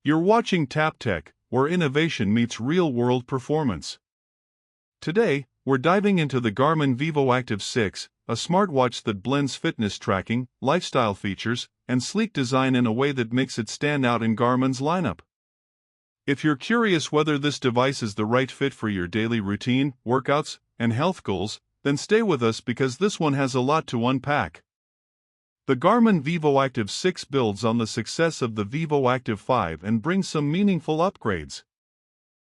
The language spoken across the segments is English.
You're watching Tap Tech, where innovation meets real-world performance. Today, we're diving into the Garmin VIVOACTIVE 6, a smartwatch that blends fitness tracking, lifestyle features, and sleek design in a way that makes it stand out in Garmin's lineup. If you're curious whether this device is the right fit for your daily routine, workouts, and health goals, then stay with us because this one has a lot to unpack. The Garmin VIVOACTIVE 6 builds on the success of the VIVOACTIVE 5 and brings some meaningful upgrades.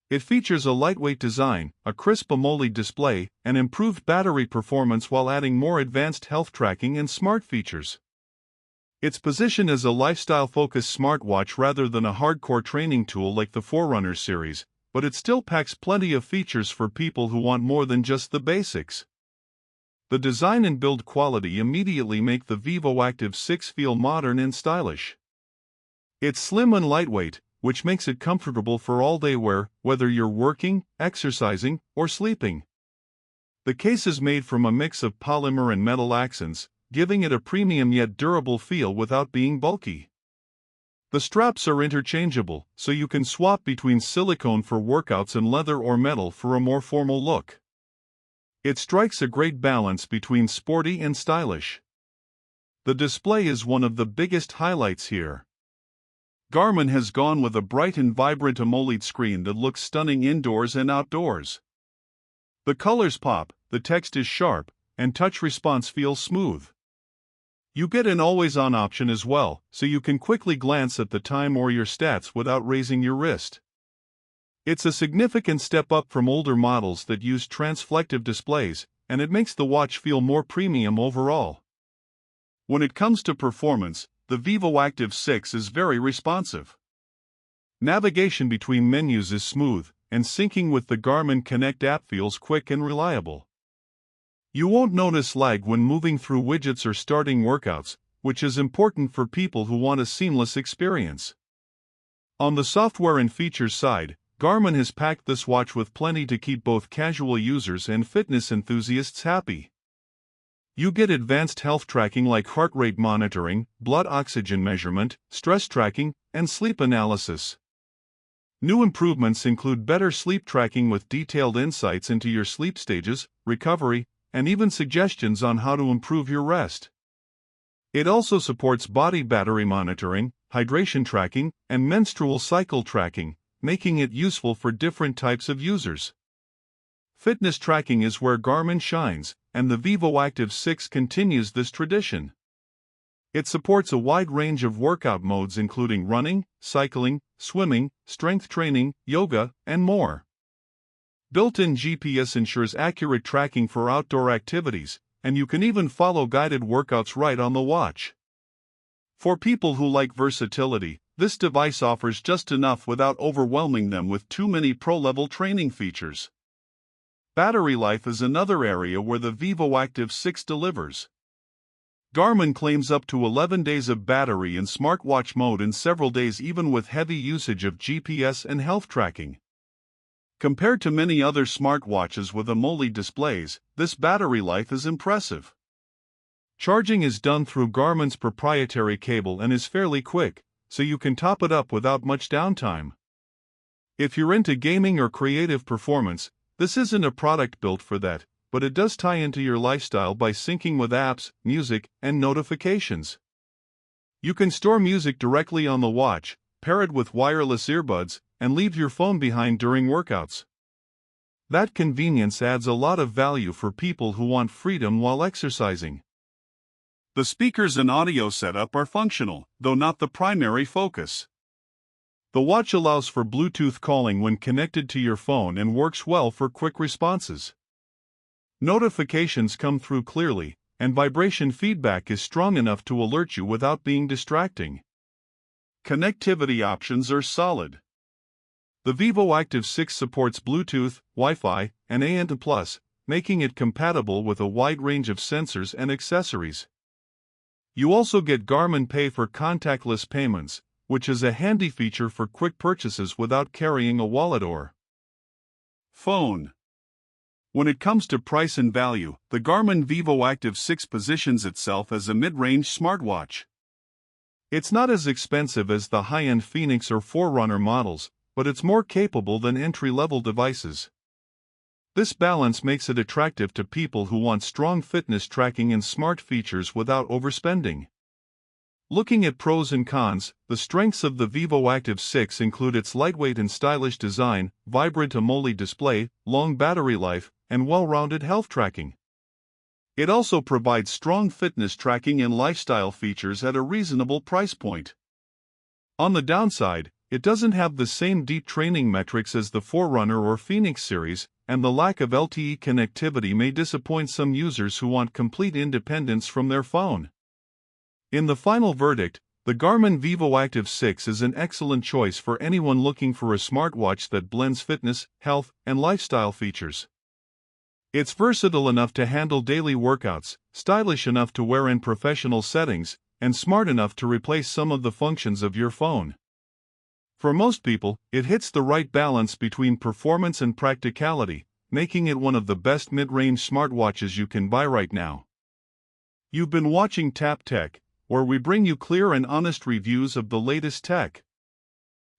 It features a lightweight design, a crisp AMOLED display, and improved battery performance while adding more advanced health tracking and smart features. It's positioned as a lifestyle-focused smartwatch rather than a hardcore training tool like the Forerunner series, but it still packs plenty of features for people who want more than just the basics. The design and build quality immediately make the VIVOACTIVE 6 feel modern and stylish. It's slim and lightweight, which makes it comfortable for all-day wear, whether you're working, exercising, or sleeping. The case is made from a mix of polymer and metal accents, giving it a premium yet durable feel without being bulky. The straps are interchangeable, so you can swap between silicone for workouts and leather or metal for a more formal look. It strikes a great balance between sporty and stylish. The display is one of the biggest highlights here. Garmin has gone with a bright and vibrant AMOLED screen that looks stunning indoors and outdoors. The colors pop, the text is sharp, and touch response feels smooth. You get an always-on option as well, so you can quickly glance at the time or your stats without raising your wrist. It's a significant step up from older models that use transflective displays, and it makes the watch feel more premium overall. When it comes to performance, the VIVOACTIVE 6 is very responsive. Navigation between menus is smooth, and syncing with the Garmin Connect app feels quick and reliable. You won't notice lag when moving through widgets or starting workouts, which is important for people who want a seamless experience. On the software and features side, Garmin has packed this watch with plenty to keep both casual users and fitness enthusiasts happy. You get advanced health tracking like heart rate monitoring, blood oxygen measurement, stress tracking, and sleep analysis. New improvements include better sleep tracking with detailed insights into your sleep stages, recovery, and even suggestions on how to improve your rest. It also supports body battery monitoring, hydration tracking, and menstrual cycle tracking, making it useful for different types of users. Fitness tracking is where Garmin shines, and the VIVOACTIVE 6 continues this tradition. It supports a wide range of workout modes including running, cycling, swimming, strength training, yoga, and more. Built-in GPS ensures accurate tracking for outdoor activities, and you can even follow guided workouts right on the watch. For people who like versatility, this device offers just enough without overwhelming them with too many pro-level training features. Battery life is another area where the VIVOACTIVE 6 delivers. Garmin claims up to 11 days of battery in smartwatch mode and several days even with heavy usage of GPS and health tracking. Compared to many other smartwatches with AMOLED displays, this battery life is impressive. Charging is done through Garmin's proprietary cable and is fairly quick, so you can top it up without much downtime. If you're into gaming or creative performance, this isn't a product built for that, but it does tie into your lifestyle by syncing with apps, music, and notifications. You can store music directly on the watch, pair it with wireless earbuds, and leave your phone behind during workouts. That convenience adds a lot of value for people who want freedom while exercising. The speakers and audio setup are functional, though not the primary focus. The watch allows for Bluetooth calling when connected to your phone and works well for quick responses. Notifications come through clearly, and vibration feedback is strong enough to alert you without being distracting. Connectivity options are solid. The VIVOACTIVE 6 supports Bluetooth, Wi-Fi, and ANT+, making it compatible with a wide range of sensors and accessories. You also get Garmin Pay for contactless payments, which is a handy feature for quick purchases without carrying a wallet or phone. When it comes to price and value, the Garmin VIVOACTIVE 6 positions itself as a mid-range smartwatch. It's not as expensive as the high-end Phoenix or Forerunner models, but it's more capable than entry-level devices. This balance makes it attractive to people who want strong fitness tracking and smart features without overspending. Looking at pros and cons, the strengths of the VIVOACTIVE 6 include its lightweight and stylish design, vibrant AMOLED display, long battery life, and well-rounded health tracking. It also provides strong fitness tracking and lifestyle features at a reasonable price point. On the downside, it doesn't have the same deep training metrics as the Forerunner or Phoenix series, and the lack of LTE connectivity may disappoint some users who want complete independence from their phone. In the final verdict, the Garmin VIVOACTIVE 6 is an excellent choice for anyone looking for a smartwatch that blends fitness, health, and lifestyle features. It's versatile enough to handle daily workouts, stylish enough to wear in professional settings, and smart enough to replace some of the functions of your phone. For most people, it hits the right balance between performance and practicality, making it one of the best mid-range smartwatches you can buy right now. You've been watching Tap Tech, where we bring you clear and honest reviews of the latest tech.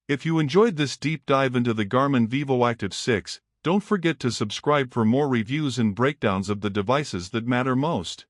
If you enjoyed this deep dive into the Garmin VIVOACTIVE 6, don't forget to subscribe for more reviews and breakdowns of the devices that matter most.